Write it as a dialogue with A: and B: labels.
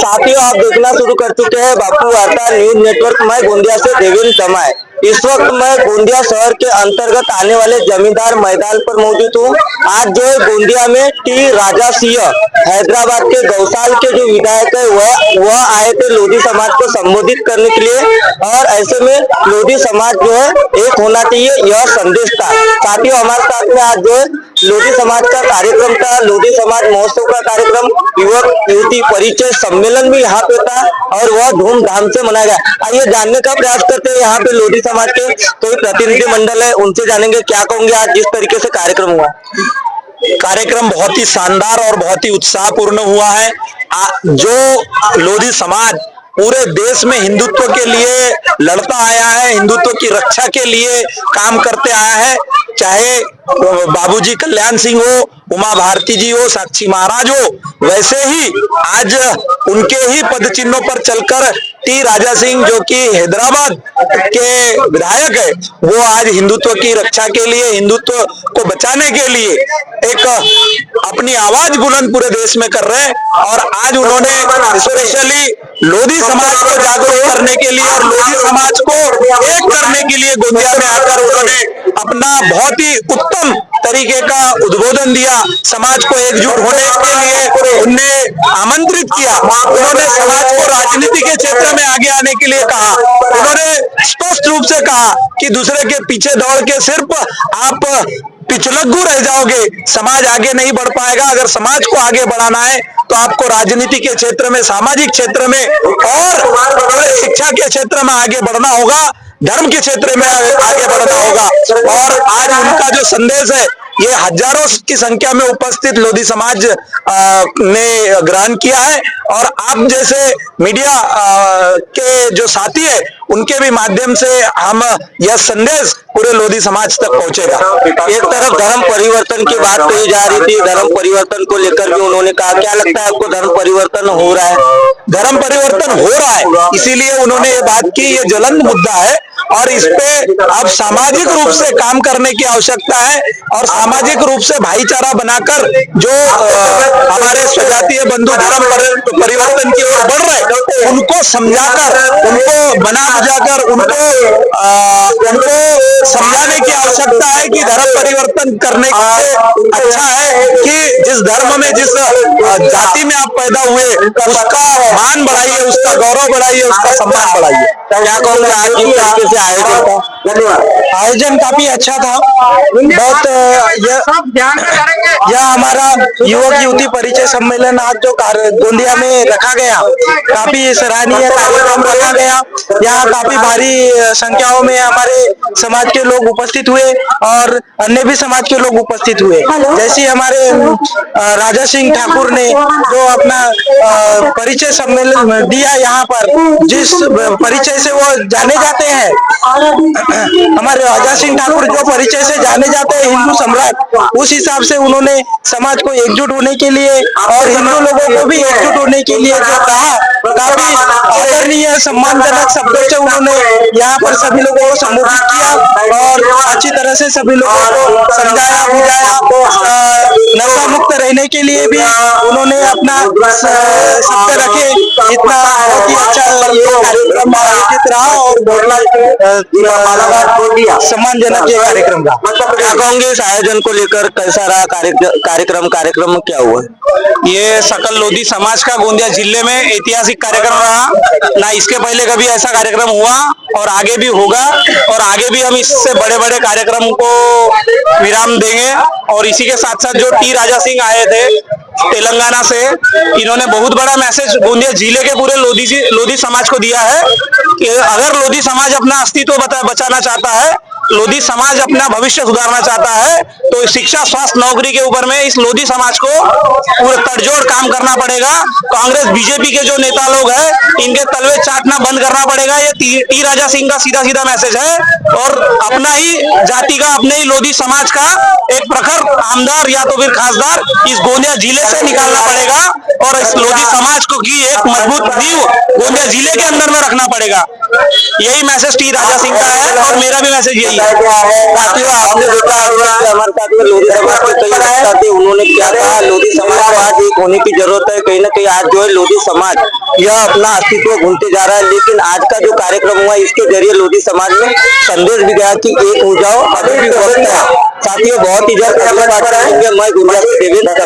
A: साथियों, आप देखना शुरू कर चुके हैं बापू वार्ता न्यूज नेटवर्क। मैं गोंदिया से देवेंद्र समाय। इस वक्त मैं गोंदिया शहर के अंतर्गत आने वाले जमींदार मैदान पर मौजूद हूँ। आज जो है गोंदिया में टी राजा सिंह हैदराबाद के गौशाल के जो विधायक है वह आए थे लोधी समाज को संबोधित करने के लिए, और ऐसे में लोधी समाज जो है एक होना चाहिए, यह संदेश था। साथियों, हमारे साथ में आज जो है लोधी समाज का कार्यक्रम था, लोधी समाज महोत्सव का कार्यक्रम, युवक युवती परिचय सम्मेलन भी यहाँ पे था और वह धूमधाम से मनाया गया। आइए जानने का प्रयास करते हैं यहाँ पे लोधी समाज के कोई प्रतिनिधि मंडल है, उनसे जानेंगे क्या कहोगे आज जिस तरीके से कार्यक्रम हुआ।
B: कार्यक्रम बहुत ही शानदार और बहुत ही उत्साहपूर्ण हुआ है। जो लोधी समाज पूरे देश में हिंदुत्व के लिए लड़ता आया है, हिंदुत्व की रक्षा के लिए काम करते आया है, चाहे बाबूजी कल्याण सिंह हो, उमा भारती जी हो, साक्षी महाराज हो, वैसे ही आज उनके ही पद चिन्हों पर चलकर टी राजा सिंह जो कि हैदराबाद के विधायक है, वो आज हिंदुत्व की रक्षा के लिए, हिंदुत्व को बचाने के लिए एक अपनी आवाज बुलंद पूरे देश में कर रहे हैं। और आज उन्होंने स्पेशली लोधी समाज को जागरूक करने के लिए और लोधी समाज को एक करने के लिए गोंदिया में आकर उन्होंने अपना बहुत ही उत्तम तरीके का उद्बोधन दिया। समाज को एकजुट होने के लिए उन्हें आमंत्रित किया। उन्होंने समाज को राजनीति के क्षेत्र में आगे आने के लिए कहा। उन्होंने स्पष्ट रूप से कहा कि दूसरे के पीछे दौड़ के सिर्फ आप पिछलग्गू रह जाओगे, समाज आगे नहीं बढ़ पाएगा। अगर समाज को आगे बढ़ाना है तो आपको राजनीति के क्षेत्र में, सामाजिक क्षेत्र में और शिक्षा के क्षेत्र में आगे बढ़ना होगा, धर्म के क्षेत्र में आगे बढ़ना होगा। और आज उनका जो संदेश है ये हजारों की संख्या में उपस्थित लोधी समाज ने ग्रहण किया है। और आप जैसे मीडिया के जो साथी है उनके भी माध्यम से हम यह संदेश पूरे लोधी समाज तक पहुंचेगा।
A: एक तरफ धर्म परिवर्तन की बात कही जा रही थी, धर्म परिवर्तन को लेकर भी उन्होंने कहा, क्या लगता है आपको धर्म परिवर्तन हो रहा है?
B: धर्म परिवर्तन हो रहा है, इसीलिए उन्होंने ये बात की, ये ज्वलंत मुद्दा है और इस पे अब सामाजिक रूप से काम करने की आवश्यकता है। और सामाजिक रूप से भाईचारा बनाकर जो हमारे स्वजातीय बंधु धर्म परिवर्तन की ओर बढ़ रहे, उनको समझाकर, उनको बना बुझाकर, उनको समझाने की आवश्यकता है कि धर्म परिवर्तन करने से अच्छा है कि जिस धर्म में, जिस जाति में आप पैदा हुए उसका मान बढ़ाइए, उसका गौरव बढ़ाइए, उसका सम्मान बढ़ाइए।
A: क्या कहूँगा आज जिस तरीके से आयोजन था?
C: धन्यवाद।
B: आयोजन काफी अच्छा था। बहुत यह हमारा युवक युवती परिचय सम्मेलन आज जो गोंदिया में रखा गया, काफी सराहनीय कार्यक्रम रखा गया। यहाँ काफी भारी संख्याओं में हमारे समाज के लोग उपस्थित हुए और अन्य भी समाज के लोग उपस्थित हुए। जैसे हमारे राजा सिंह ठाकुर ने जो अपना परिचय सम्मेलन दिया, यहाँ पर जिस परिचय से वो जाने जाते हैं, हमारे राजा सिंह ठाकुर जो परिचय से जाने जाते हैं हिंदू सम्राट, उस हिसाब से उन्होंने समाज को एकजुट होने के लिए और हिंदू लोगों को भी एकजुट होने के लिए जो कहा, काफी आदरणीय सम्मानजनक शब्दों से उन्होंने यहाँ पर सभी लोगों को संबोधित किया और अच्छी तरह से सभी लोगों को समझाया बुझाया। नशा मुक्त रहने के लिए भी उन्होंने अपना शब्द रखे। इतना बहुत ही अच्छा ये कार्यक्रम आयोजित रहा और सम्मानजनक ये कार्यक्रम रहा।
A: क्या कहोगे इस आयोजन को लेकर, कैसा रहा कार्यक्रम में क्या हुआ?
B: ये सकल लोधी समाज का गोंदिया जिले में ऐतिहासिक कार्यक्रम रहा। ना इसके पहले कभी ऐसा कार्यक्रम हुआ और आगे भी होगा, और आगे भी हम इससे बड़े बड़े कार्यक्रम को विराम देंगे। और इसी के साथ साथ जो टी राजा सिंह आए थे तेलंगाना से, इन्होंने बहुत बड़ा मैसेज गोंदिया जिले के पूरे लोधी समाज को दिया है कि अगर लोधी समाज अपना अस्तित्व बचाना चाहता है, लोधी समाज अपना भविष्य सुधारना चाहता है, तो शिक्षा, स्वास्थ्य, नौकरी के ऊपर में इस लोधी समाज को पूरे तड़जोड़ काम करना पड़ेगा। कांग्रेस बीजेपी के जो नेता लोग हैं इनके तलवे चाटना बंद करना पड़ेगा। ये टी राजा सिंह का सीधा सीधा मैसेज है। और अपना ही जाति का, अपने ही लोधी समाज का एक प्रखर आमदार या तो फिर खासदार इस गोंदिया जिले से निकालना पड़ेगा और इस लोधी समाज को की एक मजबूत नींव गोंदिया जिले के अंदर में रखना पड़ेगा। यही मैसेज टी राजा सिंह का है और मेरा भी मैसेज यही है।
A: साथियों आपने देखा होगा कि हमारे साथ में लोधी समाज के कई साथी उन्होंने क्या कहा, लोधी समाज को आज एक होने की जरूरत है। कहीं ना कहीं आज जो है लोधी समाज यह अपना अस्तित्व भूलते जा रहा है, लेकिन आज का जो कार्यक्रम हुआ इसके जरिए लोधी समाज में संदेश भी गया कि एक हो जाओ, अभी भी वक्त है। साथियों बहुत ही जल्द अगले बात करेंगे। मैं गुंडिया से देवेंद्र।